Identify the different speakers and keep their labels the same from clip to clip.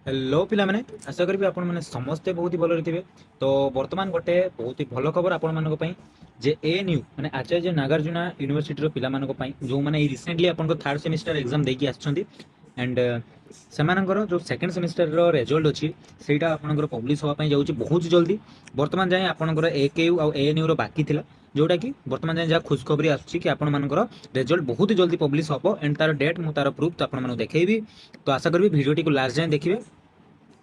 Speaker 1: Hello पिला माने आशा करी आपण माने समस्ते बहुत ही भल थे। तो वर्तमान गोटे बहुत ही भल खबर आपण मानक पई जे एएनयू माने आचार्य नागार्जुना यूनिवर्सिटी रो पिला मानक पई जो माने रिसेंटली आपण थर्ड सेमिस्टर एग्जाम देकी आछंती एंड सेमानकर जो सेकंड सेमिस्टर रो रिजल्ट अछि सेटा आपनकर पब्लिश होवा पई जाउची बहुत जल्दी। वर्तमान जाय आपनकर एकेयू आ एएनयू रो बाकी थिला जोटा कि वर्तमान जाय जा खुशखबरी आछि कि आपण मानकर रिजल्ट बहुत जल्दी पब्लिश होबो एंड तार डेट मु तार प्रूफ तो आपण मानक देखेबी। तो आशा करबी वीडियो को लास्ट जाय देखिबे।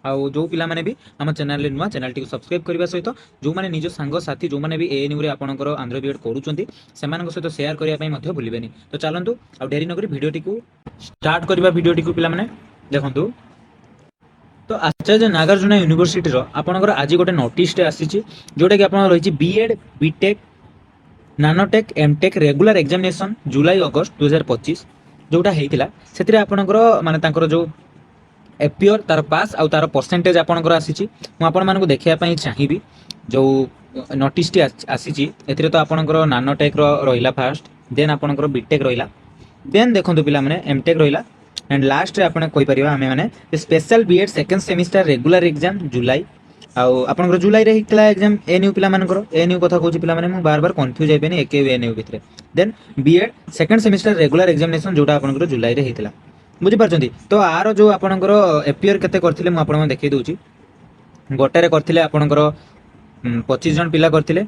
Speaker 1: आउ जो पिला माने भी आम चैनल नुआ चैनल टी सब्सक्राइब करने सहित जो माने निज सांग साथी जो माने भी एएनयू रे आपनकर आंध्र बीएड करूचंती सेमानक सहित शेयर करिया पई मध्य भूलिबेनी। तो चलंतु आ डेरी नकरी वीडियो टी को स्टार्ट करबा। वीडियो टी को पिला माने देखंतु। तो आचार्य नागार्जुना यूनिवर्सिटी रो आपनकर आज गोटे नोटिस टे आसीची जोटा कि आपन रहिची BEd BTech nanotech MTech regular examination July August 2025 जोटा हेतिला सेतिरे आपनकर माने तांकर जो एपियर तार पास आउ तार परसेंटेज आपनकर आसीची मु आपन मानको देखिया पई चाहिबी। जो नोटिस टी आसीची एथिरे तो आपनकर नानोटेक रो रहिला फर्स्ट देन आपनकर बीटेक रहिला देन देखंतु पिला माने एमटेक रहिला एंड लास्ट रे आपन कहि परिबा हमें माने special BEd second semester regular exam July आउ आपनकर जुलाई रे हितला एग्जाम एएनयू पिला मानकर एएनयू कथा कहूची पिला माने मु बार बार कंफ्यूज हेबेनी एके एएनयू भितरे देन BEd second semester regular examination जोटा आपनकर जुलाई रे हितला बुझी पारछंती। तो आरो जो आपनकर एपियर केते करथिले मु आपन देखै दउची गोटे रे करथिले आपनकर 25 जन पिला करथिले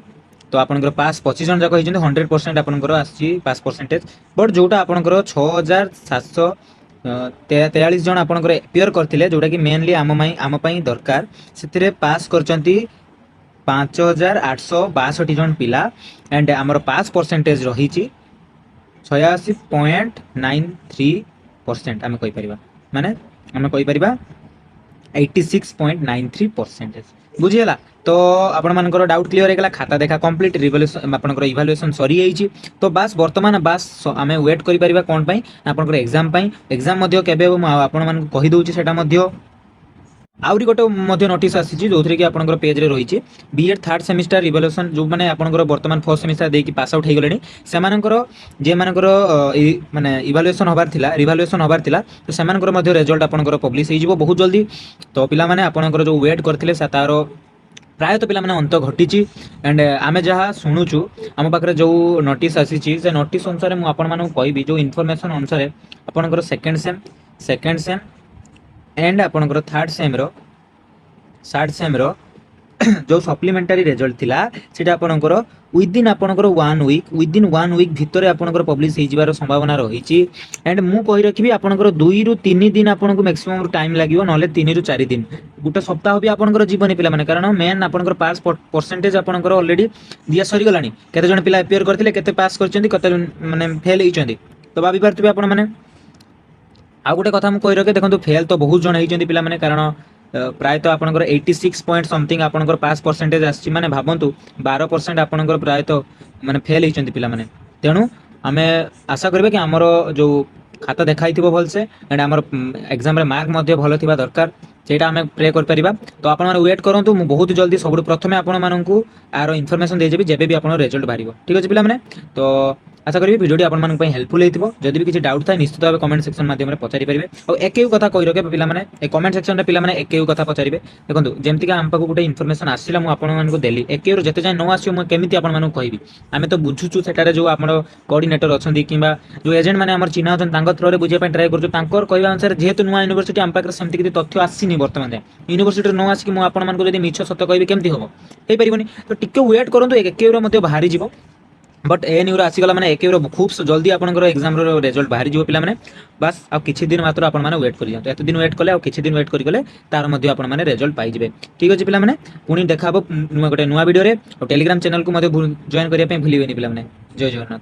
Speaker 1: तो आपनकर पास 25 जन जाक हिजंती 100% आपनकर आसी पास परसेंटेज बट जोटा आपनकर 6743 जन आपनकर एपियर करथिले जोटा कि मेनली आम पई दरकार सेतिरे पास करचंती 5862 जन पिला एंड हमर पास परसेंटेज रहिची 86.93% आमे कहि परिबा माने आमे कहि परिबा 86.93% बुझियला। तो आपण मानकर डाउट क्लियर हेगला खाता देखा कंप्लीट रिवोल्यूशन आपनकर इवैल्यूएशन सरी जाईची। तो बस वर्तमान बस आमे वेट करि परिबा कोन पई आपनकर एग्जाम मध्य केबे आपण मान कहि दउची सेटा मध्य आउरी गोटे मध्य नोटिस आसीची जोथरे कि आपनकर पेज रे रहिची बीएड थर्ड सेमिस्टर रिवोल्यूशन जो माने आपनकर वर्तमान फर्स्ट सेमिस्टर देकी पास आउट हे गलेनी सेमानकर जे मानकर माने इवैल्यूएशन होबार थिला रिवैल्यूएशन होबार थिला तो सेमानकर मध्य रिजल्ट आपनकर पब्लिश हे जिवो बहुत जल्दी। तो पिला माने आपनकर जो वेट करथिले तारो प्राय तो पिला माने अंत घटिची एंड आमे जहा सुनुचु आम पाखरे जो नोटिस आसीची से नोटिस अनुसार मु आपन मानू कहबी जो इन्फॉर्मेशन अनुसार आपनकर सेकंड सेम एंड आपनकर थर्ड सेम रो जो सप्लीमेंटरी रिजल्ट थिला सेटा आपनकर विदिन आपनकर 1 वीक भितरे आपनकर पब्लिश हे जिवार संभावना रहिची एंड मु कहि रखिबी आपनकर 2 रु 3 दिन आपनको मैक्सिमम टाइम लागिवो नले 3 रु 4 दिन गुटे सप्ताह भी आपनकर जीवन पिला माने कारण मेन आपनकर पास परसेंटेज आपनकर ऑलरेडी दिया सरी गलानी केते जण पिला अपियर करथिले केते पास करचंदी केते माने फेल हेचंदी। तो भाबी पारथिबे आपण माने आ गोटे कथा मु कहि रखे देखंतु फेल तो बहुत जण हेचंदी पिला माने कारण प्राय तो आपनकर 86 पॉइंट समथिंग आपनकर पास परसेंटेज आछि माने भाबंतु 12% आपनकर प्राय तो माने फेल हेचंदी पिला माने तेनु आमे आशा करबे कि हमर जो खाता देखाइथिबो भलसे एंड हमर एग्जाम रे मार्क मध्ये भलो थिबा दरकार सेटा हमें प्रे कर परिबा। तो आपण माने वेट करंतु मु बहुत जल्दी सब प्रथमे आपण माननकु आरो इन्फॉर्मेशन दे जेबी जेबे भी आपण रिजल्ट बारिबो ठीक अछि पिला माने। तो आशा करी वीडियो आपण मानन पई हेल्पफुल हेतिबो जदि भी किछि डाउट थाय निश्चित भाबे कमेंट सेक्शन माध्यम रे पचारि परिबे और एकेउ कथा कहि रखे पिला माने ए कमेंट सेक्शन रे पिला माने एकेउ कथा पचारिबे देखंतु जेमति का हम पाको गुटे इन्फॉर्मेशन आसिला मु आपण मानन को देली एकेउ रो जते जाय न आसियो मु केमिति आपण मानन को कहबी आमे तो बुझुछु सेटारे जो आपण कोऑर्डिनेटर अछंदी किबा जो एजेंट माने हमर चिन्हा अछन तांग थ्रो रे बुझिया पई ट्राई करछु तांकर कहबा अनुसार जेहेतु नुवा यूनिवर्सिटी हम पाकर सेमति कि तथ्य आसीनी वर्तमान यूनिवर्सिटी न आसी कि मु आपण मान को जदि मिछ सत्य कहबी केमति होबो हे परिबनी। तो टिके वेट करंतु एकेउ रो मध्ये बाहरी जिवो बट एएनयू रो आसी गला माने एकेउ रो खूब जल्दी आपनकर एग्जाम रो रिजल्ट बाहरी जिवो पिला माने बस आ किछि दिन मात्र आपण माने वेट करि जातो एत दिन वेट कले आ किछि दिन वेट करि गले तार मध्ये आपण माने रिजल्ट पाइ जिवे ठीक अछि पिला माने पुनी देखाबो नुवा गोटे नुवा वीडियो रे और टेलीग्राम चैनल को मध्ये जॉइन करिया पे भूलिबेनी पिला माने। जय जगन्नाथ।